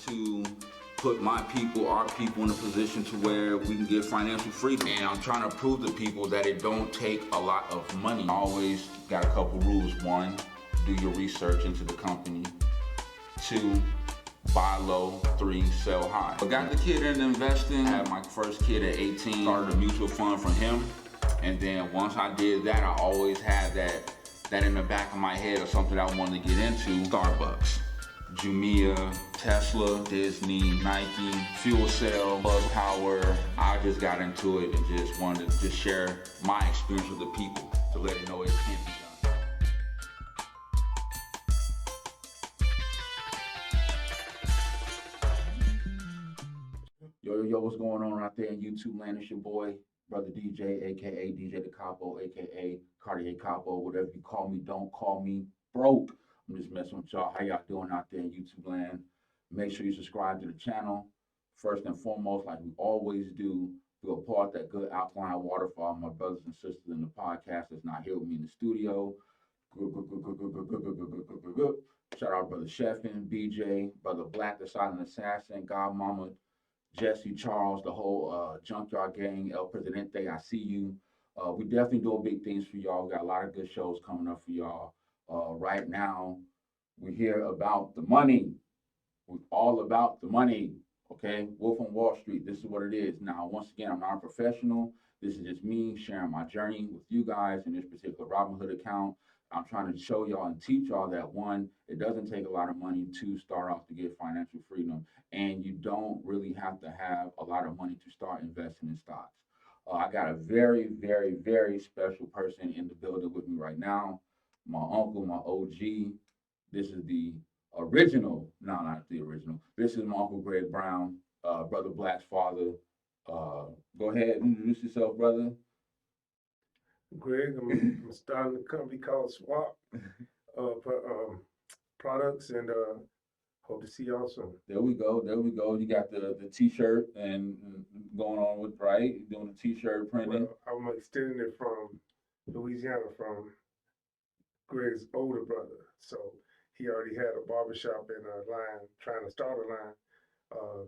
to put my people, our people, in a position to where we can get financial freedom. And I'm trying to prove to people that it don't take a lot of money. I always got a couple rules. One, do your research into the company. Two, buy low. Three, sell high. I got the kid in investing. I had my first kid at 18. Started a mutual fund from him. And then once I did that, I always had that in the back of my head of something I wanted to get into. Starbucks, Jumia, Tesla, Disney, Nike, fuel cell, plug power. I just got into it and just wanted to just share my experience with the people to let them know it can be done. Yo, what's going on out there in YouTube land? It's your boy, Brother DJ, aka DJ the Capo, aka Cartier Capo, whatever you call me. Don't call me broke. I'm just messing with y'all. How y'all doing out there in YouTube land? Make sure you subscribe to the channel. First and foremost, like we always do, we'll pour out that good alkaline water for all my brothers and sisters in the podcast that's not here with me in the studio. Shout out Brother Chefin, BJ, Brother Black, the Silent Assassin, Godmama, Jesse, Charles, the whole Junkyard Gang, El Presidente, I see you. We definitely doing big things for y'all. We got a lot of good shows coming up for y'all. Right now, we hear about the money. We're all about the money, okay? Wolf on Wall Street, this is what it is. Now, once again, I'm not a professional. This is just me sharing my journey with you guys in this particular Robinhood account. I'm trying to show y'all and teach y'all that, one, it doesn't take a lot of money to start off to get financial freedom, and you don't really have to have a lot of money to start investing in stocks. I got a very, very, very special person in the building with me right now. My uncle, my OG. This is the original, no, not the original. This is my Uncle Greg Brown, Brother Black's father. Go ahead, introduce yourself, brother. Greg, I'm starting a company called Swap Products, and hope to see y'all soon. There we go. You got the T-shirt and going on with, right? You're doing the T-shirt printing. Well, I'm extending it from Louisiana, from Greg's older brother. So he already had a barbershop and a line, trying to start a line,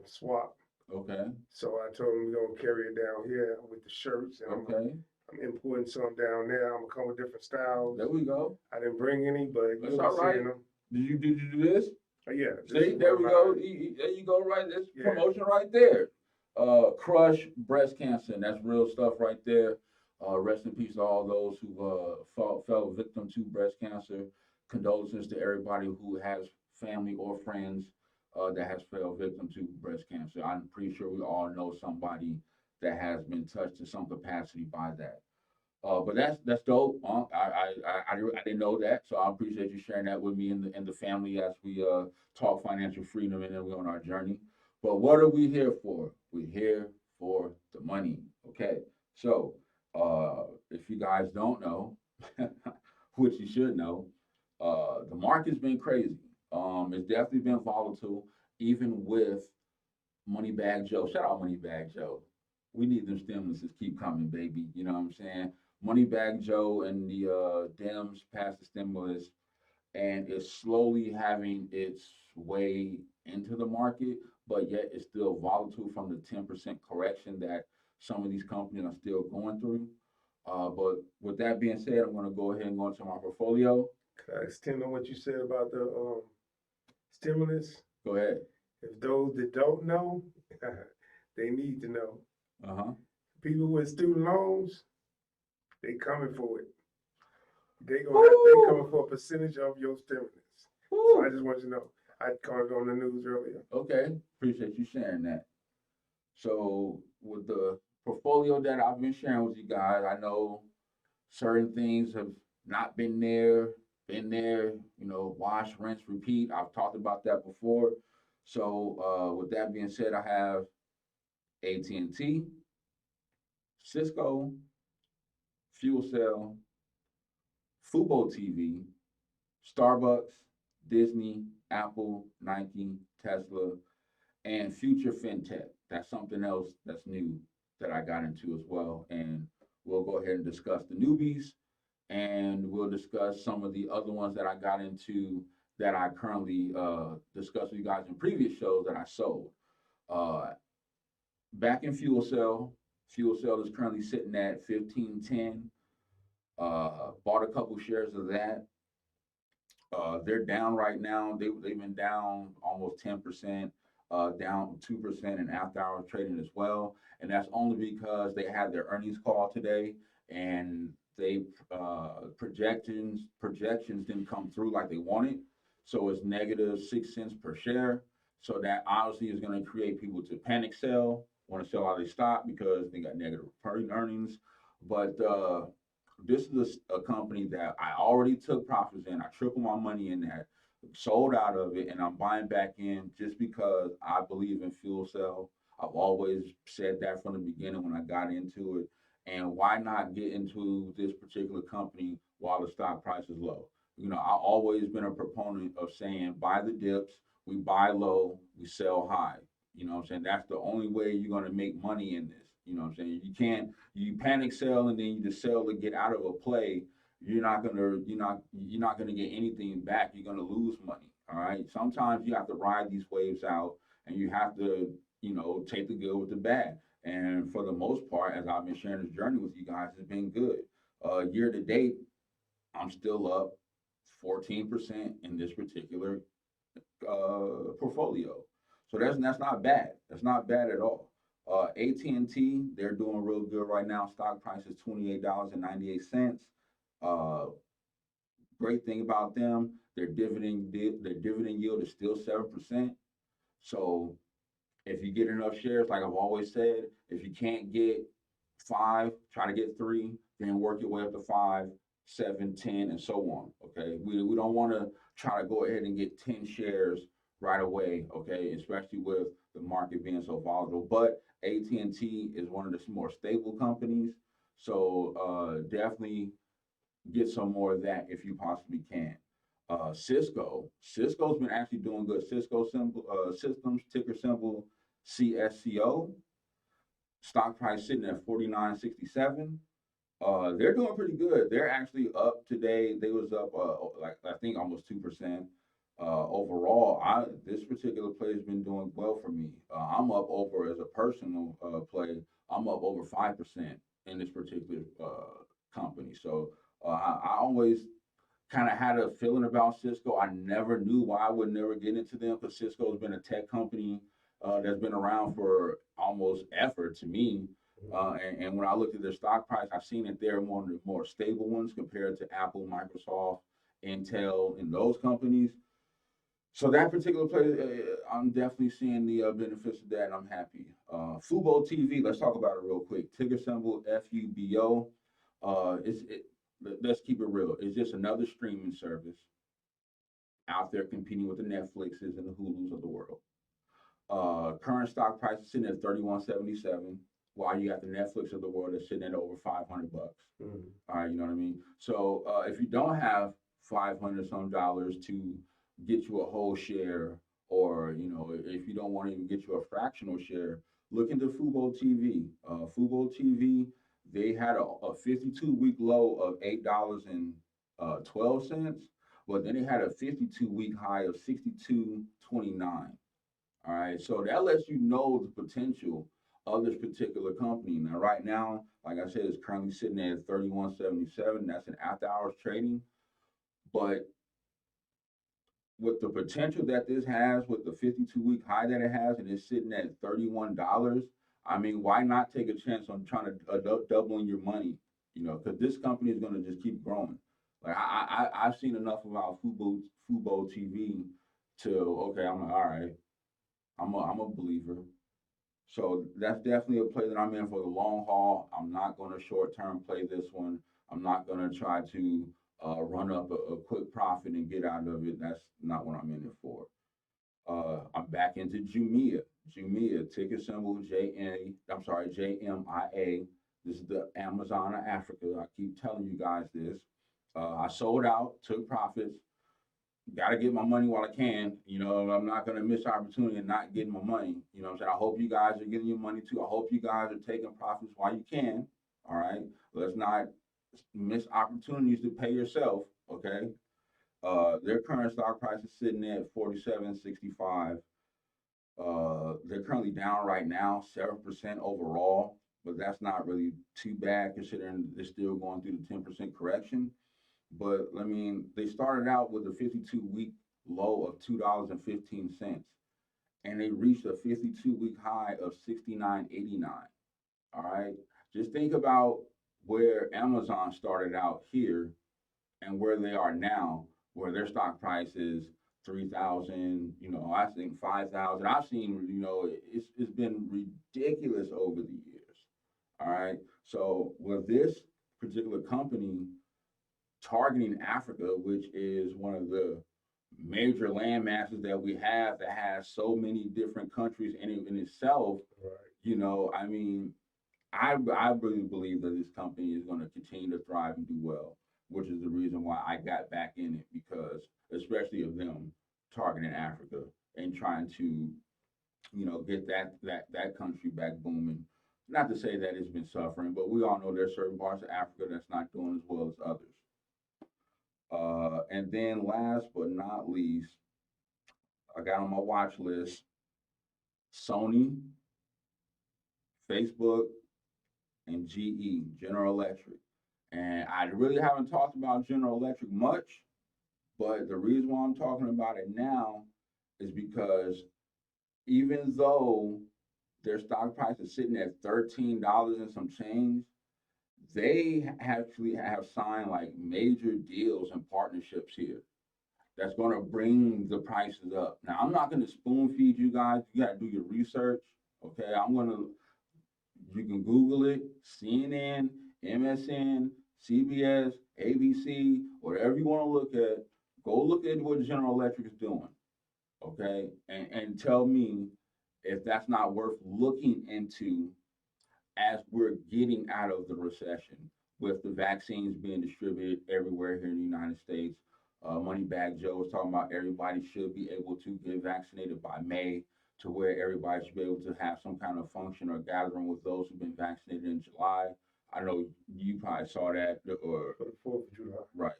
Swap. Okay. So I told him we're going to carry it down here with the shirts. And okay. I'm importing some down there. I'm going to come with different styles. There we go. I didn't bring any, but you'll be seeing them. Did you do this? Yeah. See, there we go. There you go, right? That's promotion right there. Crush breast cancer, and that's real stuff right there. Rest in peace to all those who fell victim to breast cancer. Condolences to everybody who has family or friends that has fell victim to breast cancer. I'm pretty sure we all know somebody that has been touched to some capacity by that. But that's dope. I didn't know that, so I appreciate you sharing that with me and the family as we talk financial freedom and then we're on our journey. But what are we here for? We're here for the money. Okay, so if you guys don't know, which you should know, the market's been crazy. It's definitely been volatile, even with Moneybag Joe. Shout out Moneybag Joe. We need them stimuluses keep coming, baby. You know what I'm saying? Moneybag Joe and the Dems passed the stimulus, and it's slowly having its way into the market, but yet it's still volatile from the 10% correction that some of these companies are still going through. But with that being said, I'm going to go ahead and go into my portfolio. Can I extend on what you said about the stimulus? Go ahead. If those that don't know, they need to know. People with student loans, they coming for it. They coming for a percentage of your stimulus. So I just want you to know. I called it on the news earlier. Okay, appreciate you sharing that. So with the portfolio that I've been sharing with you guys, I know certain things have not been there, wash, rinse, repeat. I've talked about that before. So with that being said, I have AT&T, Cisco, Fuel Cell, Fubo TV, Starbucks, Disney, Apple, Nike, Tesla, and Future FinTech. That's something else that's new that I got into as well. And we'll go ahead and discuss the newbies, and we'll discuss some of the other ones that I got into that I currently discussed with you guys in previous shows that I sold. Uh, Back in fuel cell is currently sitting at 15.10. Bought a couple shares of that. They're down right now. They've been down almost 10%, down 2% in after hours trading as well. And that's only because they had their earnings call today, and they projections didn't come through like they wanted. So it's negative 6 cents per share. So that obviously is going to create people to panic sell, want to sell out of stock because they got negative earnings. But this is a company that I already took profits in. I tripled my money in that, sold out of it, and I'm buying back in just because I believe in fuel cell. I've always said that from the beginning when I got into it. And why not get into this particular company while the stock price is low? You know, I've always been a proponent of saying buy the dips, we buy low, we sell high. You know what I'm saying? That's the only way you're going to make money in this. You know what I'm saying? You panic sell and then you just sell to get out of a play. You're not gonna get anything back. You're gonna lose money. All right. Sometimes you have to ride these waves out and you have to, take the good with the bad. And for the most part, as I've been sharing this journey with you guys, it's been good. Year to date, I'm still up 14% in this particular portfolio. So that's not bad. That's not bad at all. AT&T, they're doing real good right now. Stock price is $28.98. Uh, Great thing about them, their dividend yield is still 7%. So if you get enough shares, like I've always said, if you can't get five, try to get three, then work your way up to 5, 7, 10, and so on. Okay. We don't want to try to go ahead and get 10 shares right away. Okay. Especially with the market being so volatile. But AT&T is one of the more stable companies. So definitely get some more of that if you possibly can. Cisco's been actually doing good. Cisco systems, ticker symbol CSCO. Stock price sitting at 49.67. They're doing pretty good. They're actually up today. They was up like I think almost 2%. Overall, this particular play has been doing well for me. I'm up over as a personal play. I'm up over 5% in this particular company. So I always kind of had a feeling about Cisco. I never knew why I would never get into them because Cisco has been a tech company that's been around for almost ever to me. And when I looked at their stock price, I've seen that they're one of the more stable ones compared to Apple, Microsoft, Intel, and those companies. So that particular play, I'm definitely seeing the benefits of that, and I'm happy. Fubo TV, let's talk about it real quick. Ticker symbol FUBO. Let's keep it real. It's just another streaming service out there competing with the Netflixes and the Hulus of the world. Current stock price is sitting at 31.77, while you got the Netflix of the world that's sitting at over 500 bucks. Mm-hmm. All right, you know what I mean? So if you don't have 500 some dollars to get you a whole share, or if you don't want to even get you a fractional share, look into Fubo TV. Fubo TV, they had a 52-week low of $8.12, but then they had a 52-week high of 62.29. All right, so that lets you know the potential of this particular company. Now, right now, like I said, it's currently sitting at 31.77. That's an after hours trading, but with the potential that this has, with the 52-week high that it has, and it's sitting at $31, I mean, why not take a chance on trying to doubling your money? Because this company is going to just keep growing. Like I've seen enough about Fubo TV to okay, I'm like, all right, I'm a believer. So that's definitely a play that I'm in for the long haul. I'm not going to short term play this one. I'm not going to try to run up a quick profit and get out of it. That's not what I'm in it for. I'm back into Jumia. Jumia, ticker symbol JMIA. This is the Amazon of Africa. I keep telling you guys this. I sold out, took profits. Got to get my money while I can. I'm not going to miss opportunity and not getting my money. You know what I'm saying? I hope you guys are getting your money too. I hope you guys are taking profits while you can. All right. Let's not miss opportunities to pay yourself. Okay. Their current stock price is sitting at 47.65. They're currently down right now, 7% overall, but that's not really too bad considering they're still going through the 10% correction. But I mean, they started out with a 52-week low of $2.15, and they reached a 52-week high of 69.89. All right, just think about where Amazon started out here and where they are now, where their stock price is 3,000. I think 5,000. I've seen, it's been ridiculous over the years. All right, so with this particular company targeting Africa, which is one of the major land masses that we have that has so many different countries in itself. Right. I mean, I really believe that this company is going to continue to thrive and do well, which is the reason why I got back in it, because especially of them targeting Africa and trying to, get that country back booming. Not to say that it's been suffering, but we all know there's certain parts of Africa that's not doing as well as others. And then last but not least, I got on my watch list Sony, Facebook, and GE, General Electric. And I really haven't talked about General Electric much, but the reason why I'm talking about it now is because even though their stock price is sitting at $13 and some change, they actually have signed like major deals and partnerships here that's going to bring the prices up. Now, I'm not going to spoon feed you guys. You got to do your research. Okay. You can Google it, CNN, MSN, CBS, ABC, whatever you want to look at. Go look at what General Electric is doing. Okay. And tell me if that's not worth looking into as we're getting out of the recession with the vaccines being distributed everywhere here in the United States. Moneybag Joe was talking about everybody should be able to get vaccinated by May, to where everybody should be able to have some kind of function or gathering with those who've been vaccinated in July. I know you probably saw that, or For the 4th of July. right.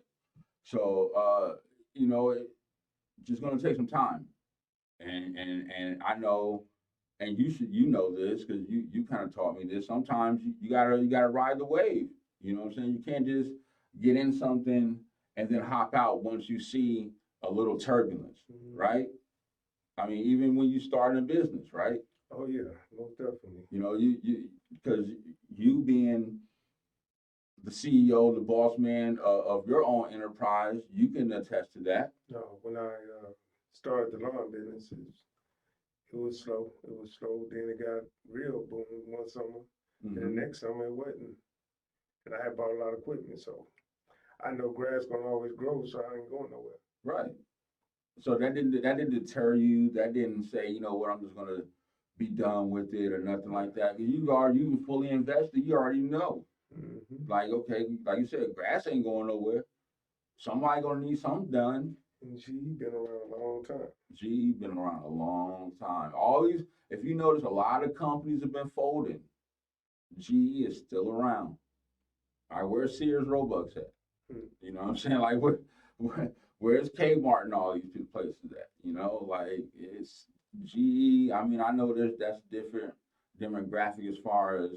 So it's just gonna take some time, and I know, and you know this because you kind of taught me this. Sometimes you gotta ride the wave. You know what I'm saying? You can't just get in something and then hop out once you see a little turbulence, right? I mean, even when you start a business, right? Oh yeah, most definitely. You because you being the CEO, the boss man of your own enterprise, you can attest to that. No, when I started the lawn business, it was slow. It was slow. Then it got real boom one summer, and the next summer it wasn't. And I had bought a lot of equipment, so I know grass gonna always grow, so I ain't going nowhere. Right. So that didn't deter you. That didn't say, you know what, I'm just gonna be done with it or nothing like that. You fully invested. You already know. Like, okay, like you said, grass ain't going nowhere. Somebody gonna need something done. And GE been around a long time. GE been around a long time. All these, if you notice, a lot of companies have been folding. GE is still around. All right, where's Sears Roebuck at? You know what I'm saying? Like, where's Kmart and all these places at? Like, it's GE. I mean, I know that's different demographic as far as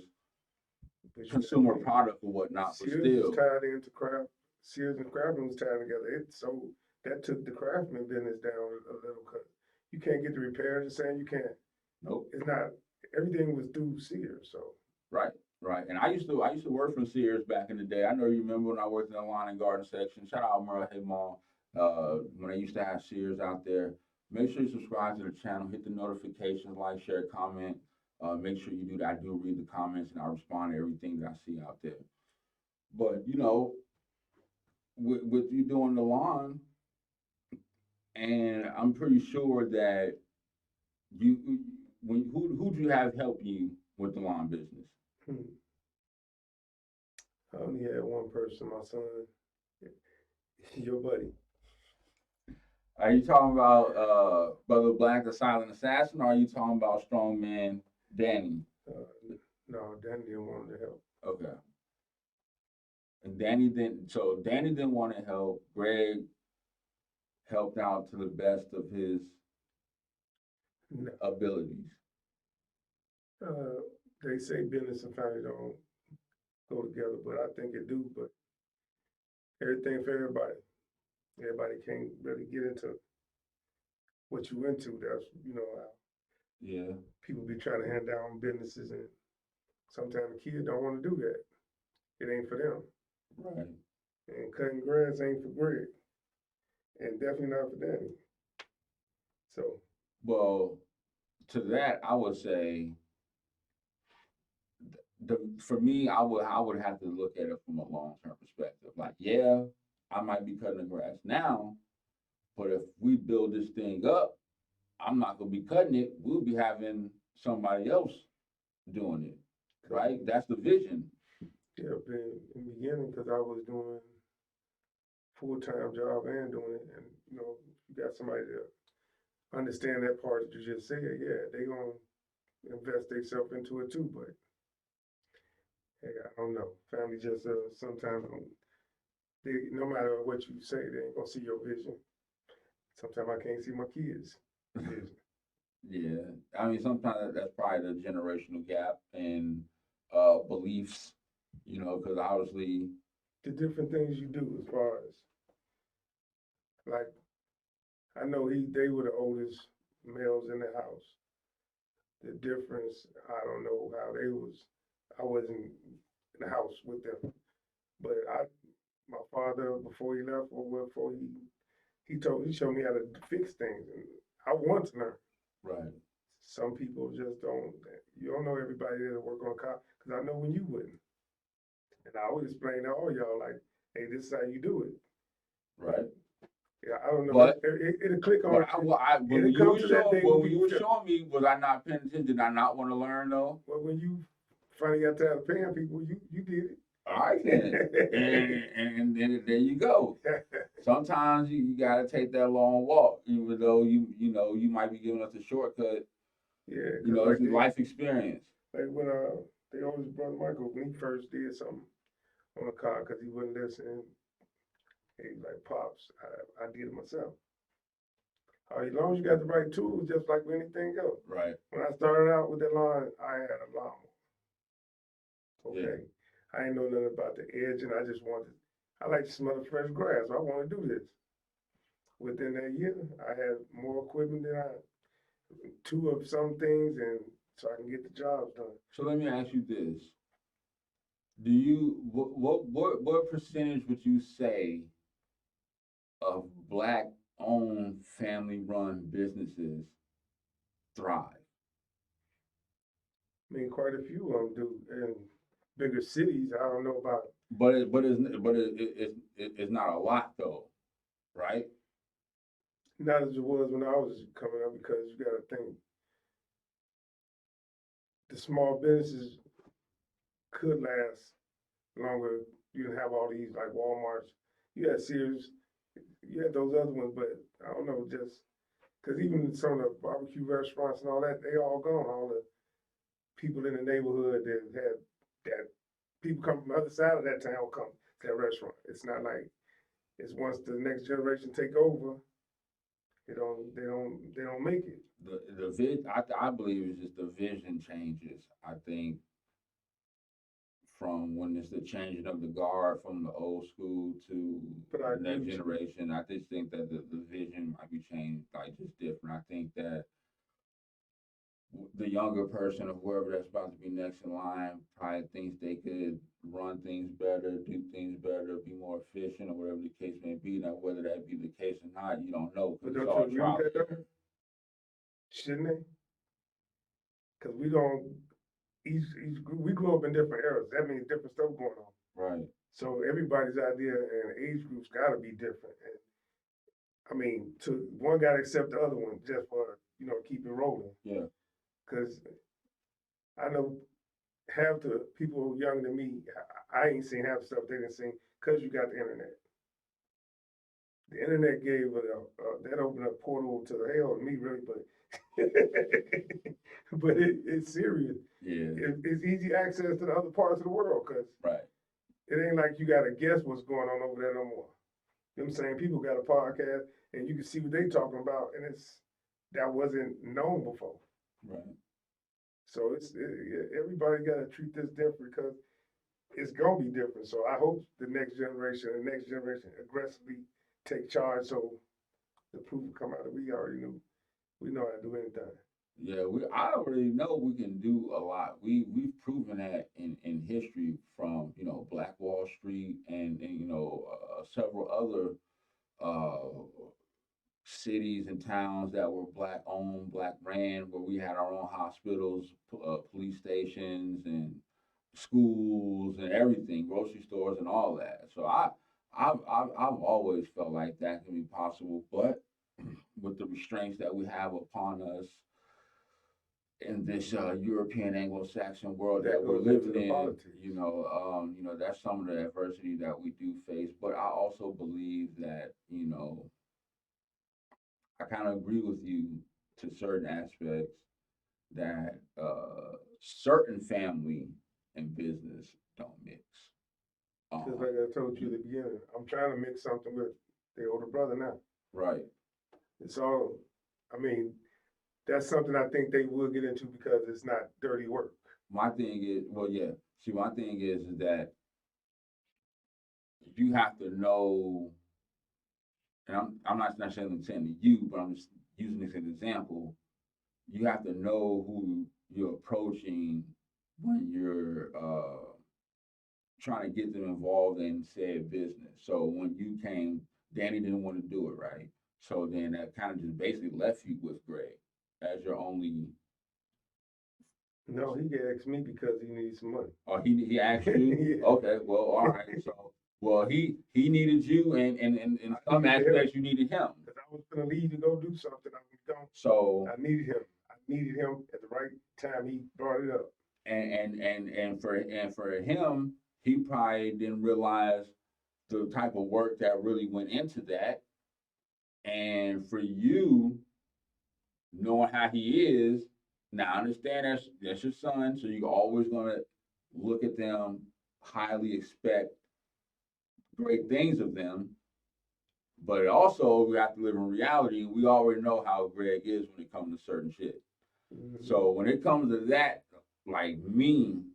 consumer product or whatnot, but Sears still. was tied into craft. Sears and Craftsman was tied together. So that took the Craftsman business down a little, because you can't get the repairs the same. You can't. Nope. It's not. Everything was through Sears. So. Right. Right. And I used to work for Sears back in the day. I know you remember when I worked in the lawn and garden section. Shout out Merle Hey Mom. When I used to have Sears out there. Make sure you subscribe to the channel, hit the notifications, like, share, comment. Make sure you do that. I do read the comments and I respond to everything that I see out there. But with you doing the lawn, and I'm pretty sure that who'd you have help you with the lawn business? I only had one person, my son, your buddy. Are you talking about Brother Black, the Silent Assassin, or are you talking about Strongman Danny? No, Danny didn't want to help. Okay. And Danny didn't want to help. Greg helped out to the best of his No. abilities? They say business and family don't go together, but I think it do. But everything for everybody. Everybody can't really get into what you into. That's how Yeah. people be trying to hand down businesses, and sometimes the kids don't want to do that. It ain't for them. Right. And cutting grass ain't for Greg, and definitely not for Danny. So, Well, to that, I would say for me, I would have to look at it from a long-term perspective. Like, yeah, I might be cutting the grass now, but if we build this thing up, I'm not gonna be cutting it. We'll be having somebody else doing it, right? That's the vision. yeah, been in the beginning because I was doing full-time job and doing it, and you got somebody to understand that part that you just said. Yeah, they gonna invest themselves into it too, but hey, I don't know. Family just sometimes no matter what you say, they ain't gonna see your vision. Sometimes I can't see my kids' vision. Yeah, I mean, sometimes that's probably the generational gap in beliefs, because obviously, The different things you do as far as like I know they were the oldest males in the house. The difference, I don't know how they was. I wasn't in the house with them, but my father before he left or before he showed me how to fix things, and I want to learn. right, Some people just don't. You don't know everybody that work on a car because I know when you wouldn't, and I always explain to all y'all like, hey, this is how you do it. right. Yeah, I don't know. But It'll click on. When you were showing me, was I not paying attention? Did I not want to learn though? Well, when you finally got tired of paying people, you did it. All right then, and then there you go. Sometimes you gotta take that long walk, even though you might be giving us a shortcut. Yeah, It's a life experience. Like when they always brother Michael when he first did something on a car because he wouldn't listen. He was like, Pops, I did it myself. As long as you got the right tools, just like with anything else. Right. When I started out with that line, I had a lawnmower. Okay. Yeah. I ain't know nothing about the edge, and I like to smell the fresh grass. So I want to do this. Within that year, I had more equipment than two of some things, and so I can get the jobs done. So let me ask you this: what percentage would you say of black-owned, family-run businesses thrive? I mean, quite a few of them do. In bigger cities, I don't know about. It's not a lot though, right? Not as it was when I was coming up because you got to think the small businesses could last longer. You didn't have all these like Walmarts. You had Sears. You had those other ones, but I don't know, just because even some of the barbecue restaurants and all that, they all gone. All the people in the neighborhood that people come from the other side of that town come to that restaurant. It's not like it's once the next generation take over, they don't make it. I believe it's just the vision changes. I think from when it's the changing of the guard from the old school to the next generation, I just think that the vision might be changed, like just different. I think that the younger person or whoever that's about to be next in line probably thinks they could run things better, do things better, be more efficient, or whatever the case may be. Now, whether that be the case or not, you don't know. But don't you agree with that though? Shouldn't they? Because we don't. We grew up in different eras. That means different stuff going on. Right. So everybody's idea and age groups got to be different. And I mean, one got to accept the other one just for keep it rolling. Yeah. Because I know half the people younger than me, I ain't seen half the stuff they didn't see because you got the internet. The internet gave that opened up portal to the hell to me, really, but but it's serious. Yeah. It's easy access to the other parts of the world because right. It ain't like you got to guess what's going on over there no more. Them same people got a podcast and you can see what they talking about, and that wasn't known before. Right. So everybody got to treat this different because it's gonna be different. So I hope the next generation aggressively take charge. So the proof will come out that we already knew. We know how to do anything. Yeah, I already know we can do a lot. We've proven that in history from, Black Wall Street and several other uh cities and towns that were black owned, black ran, where we had our own hospitals, police stations, and schools and everything, grocery stores and all that. So I've always felt like that can be possible, but with the restraints that we have upon us in this European Anglo-Saxon world that That we're goes into living the in, politics. that's some of the adversity that we do face. But I also believe that, I kind of agree with you to certain aspects that certain family and business don't mix. Just like I told you at the beginning, I'm trying to mix something with the older brother now. Right. It's all, I mean, that's something I think they will get into because it's not dirty work. My thing is, well, yeah. See, my thing is that you have to know, and I'm not necessarily saying to you, but I'm just using this as an example. You have to know who you're approaching when you're trying to get them involved in said business. So when you came, Danny didn't want to do it, right? So then that kind of just basically left you with Greg as your only. No, he asked me because he needs some money. Oh, he asked you? Yeah. Okay, well, all right. So, well, he needed you, and in some aspects you needed him. Because I was gonna leave to go do something. I was gone. So I needed him. I needed him at the right time. He brought it up. And for him, he probably didn't realize the type of work that really went into that. And for you, knowing how he is, now I understand that's your son, so you're always gonna look at them, highly expect great things of them. But also we have to live in reality, and we already know how Greg is when it comes to certain shit. Mhm. So when it comes to that, like me,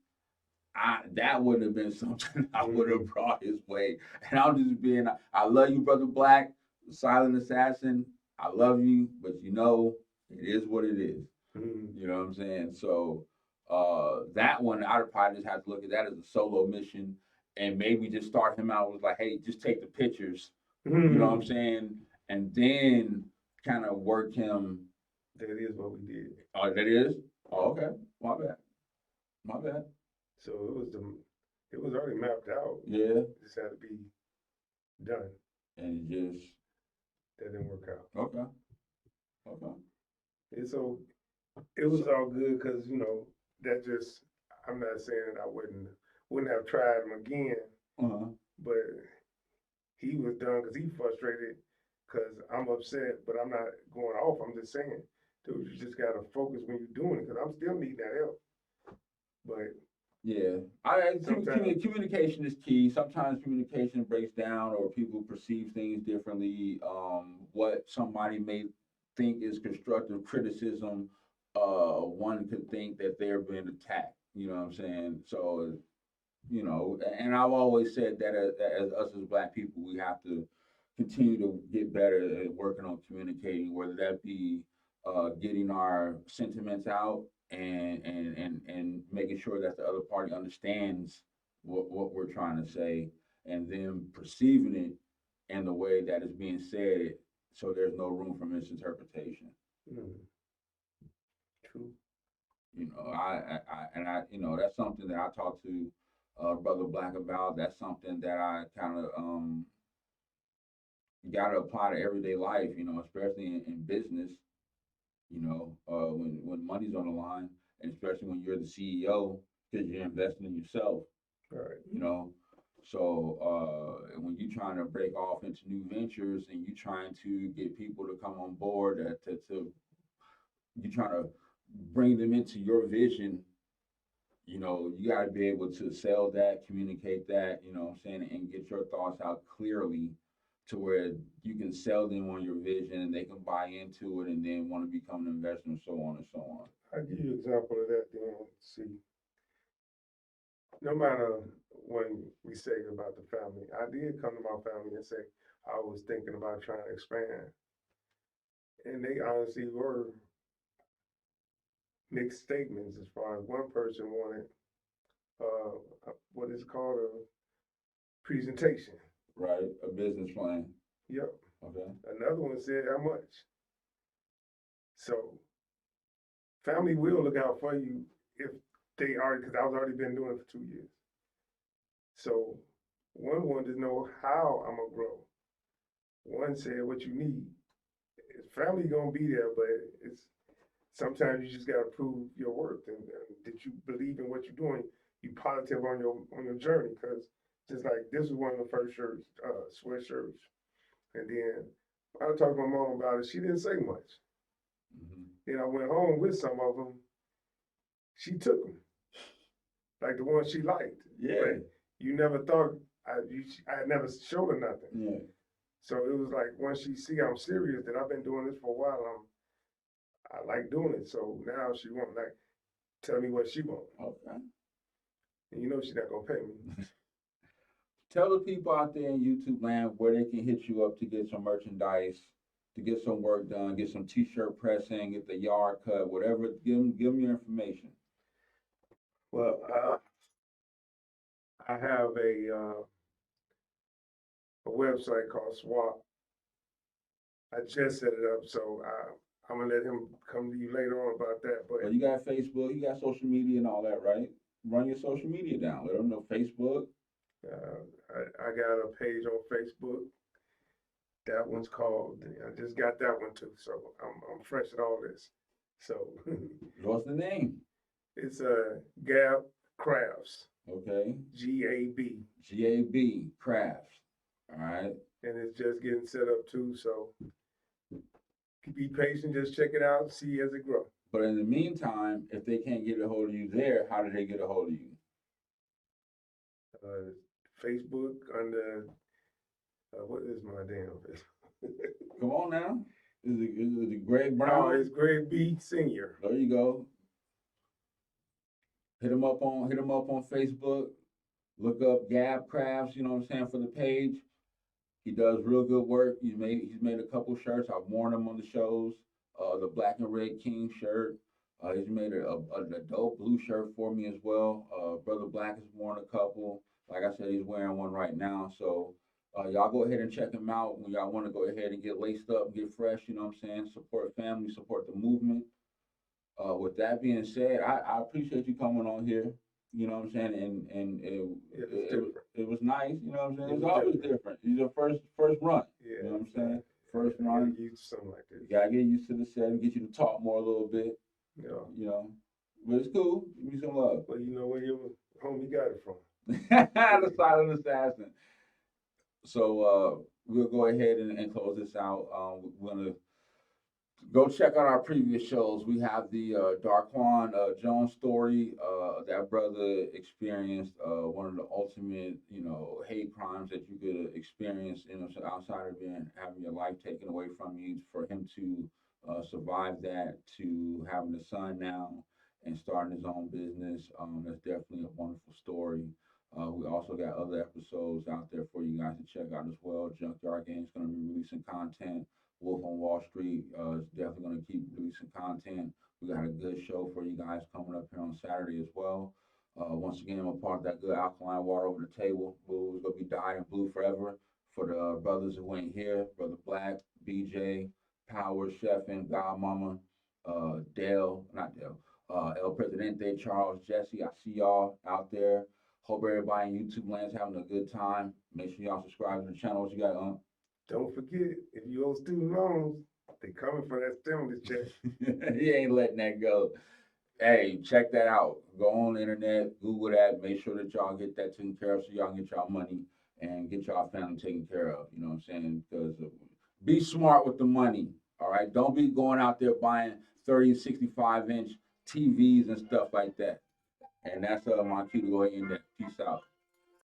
that would have been something I would have brought his way. And I'm just being, I love you, Brother Black, silent assassin. I love you, but it is what it is. Mhm. You know what I'm saying? So that one, I'd probably just have to look at that as a solo mission and maybe just start him out with like, hey, just take the pictures. You know what I'm saying? And then kind of work him. That is what we did. Oh, that is? Oh, okay. My bad. My bad. So it was already mapped out. Yeah. It just had to be done. And just that didn't work out. Okay. Okay. And so it was all good because that just I'm not saying that I wouldn't have tried him again, but he was done because he frustrated because I'm upset, but I'm not going off. I'm just saying, dude, you just gotta focus when you're doing it because I'm still needing that help. But yeah, communication is key. Sometimes communication breaks down, or people perceive things differently. What somebody may think is constructive criticism, one could think that they're being attacked. You know what I'm saying? So, and I've always said that as us as Black people, we have to continue to get better at working on communicating, whether that be getting our sentiments out and making sure that the other party understands what we're trying to say, and then perceiving it in the way that is being said, so there's no room for misinterpretation. True. That's something that I talk to Brother Black about. That's something that I kind of got to apply to everyday life, especially in business, when money's on the line, and especially when you're the CEO, because you're investing in yourself. Right. So when you're trying to break off into new ventures and you're trying to get people to come on board, you're trying to bring them into your vision, you got to be able to sell that, communicate that, and get your thoughts out clearly to where you can sell them on your vision and they can buy into it and then want to become an investor and so on and so on. I'll give you an example of that then. See, no matter when we say about the family, I did come to my family and say I was thinking about trying to expand. And they honestly were mixed statements as far as one person wanted what is called a presentation. Right, a business plan. Yep. Okay. Another one said how much. So family will look out for you if they already, because I've already been doing it for 2 years. So one wanted to know how I'm gonna grow. One said what you need. Family gonna be there, but it's sometimes you just gotta prove your worth and that you believe in what you're doing. You positive on your journey, because just like this was one of the first shirts, sweatshirts, and then I talked to my mom about it. She didn't say much. Mm-hmm. Then I went home with some of them. She took them, like the ones she liked. Yeah. But you never thought I had never showed her nothing. Yeah. So it was like once she see I'm serious, that I've been doing this for a while. I like doing it. So now she want like tell me what she want. Okay. And you know she's not gonna pay me. Tell the people out there in YouTube land where they can hit you up to get some merchandise, to get some work done, get some t-shirt pressing, get the yard cut, whatever. Give them your information. Well, I have a website called Swap. I just set it up, so I'm gonna let him come to you later on about that. But Well, you got Facebook, you got social media and all that, right? Run your social media down. Let them know Facebook. I got a page on Facebook. That one's called. I just got that one too, so I'm fresh at all this. So What's the name? it's Gab Crafts. Okay. GAB. GAB Crafts. All right. And it's just getting set up too, so be patient. Just check it out, see as it grows. But in the meantime, if they can't get a hold of you there, how do they get a hold of you? Facebook under what is my damn Facebook? Come on now. Is it Greg Brown? No, it's Greg B. Senior. There you go. Hit him up on Facebook. Look up Gab Crafts, you know what I'm saying, for the page. He does real good work. He's made a couple shirts. I've worn them on the shows. The Black and Red King shirt. He's made a dope blue shirt for me as well. Brother Black has worn a couple. Like I said, he's wearing one right now. So y'all go ahead and check him out when y'all want to go ahead and get laced up, get fresh, you know what I'm saying? Support family, support the movement. With that being said, I appreciate you coming on here. You know what I'm saying? And it was nice, you know what I'm saying? It's always different. It's your first run. Yeah, you know what I'm saying? First run. Get used to something like this. You gotta get used to the setting, get you to talk more a little bit. Yeah. You know. But it's cool. Give me some love. Well, you know where your homie got it from. The silent assassin. So we'll go ahead and close this out. We're gonna go check out our previous shows. We have the Darquan Jones story. That brother experienced one of the ultimate, hate crimes that you could experience, outside of having your life taken away from you. For him to survive that, to having a son now and starting his own business, that's definitely a wonderful story. We also got other episodes out there for you guys to check out as well. Junkyard Gang is going to be releasing content. Wolf on Wall Street is definitely going to keep releasing content. We got a good show for you guys coming up here on Saturday as well. Once again, I'm a part of that good alkaline water over the table. Blue is going to be dyed and blue forever. For the brothers who ain't here, Brother Black, BJ, Power, Chef, and Godmama, El Presidente, Charles, Jesse, I see y'all out there. Hope everybody in YouTube land's having a good time. Make sure y'all subscribe to the channel. What you got on? Don't forget, if you owe student loans, they coming for that stimulus check. He ain't letting that go. Hey, check that out. Go on the internet, Google that. Make sure that y'all get that taken care of so y'all can get y'all money and get y'all family taken care of. You know what I'm saying? Because be smart with the money. All right? Don't be going out there buying 30, 65-inch TVs and stuff like that. And that's my cue to go ahead and end that. Peace out.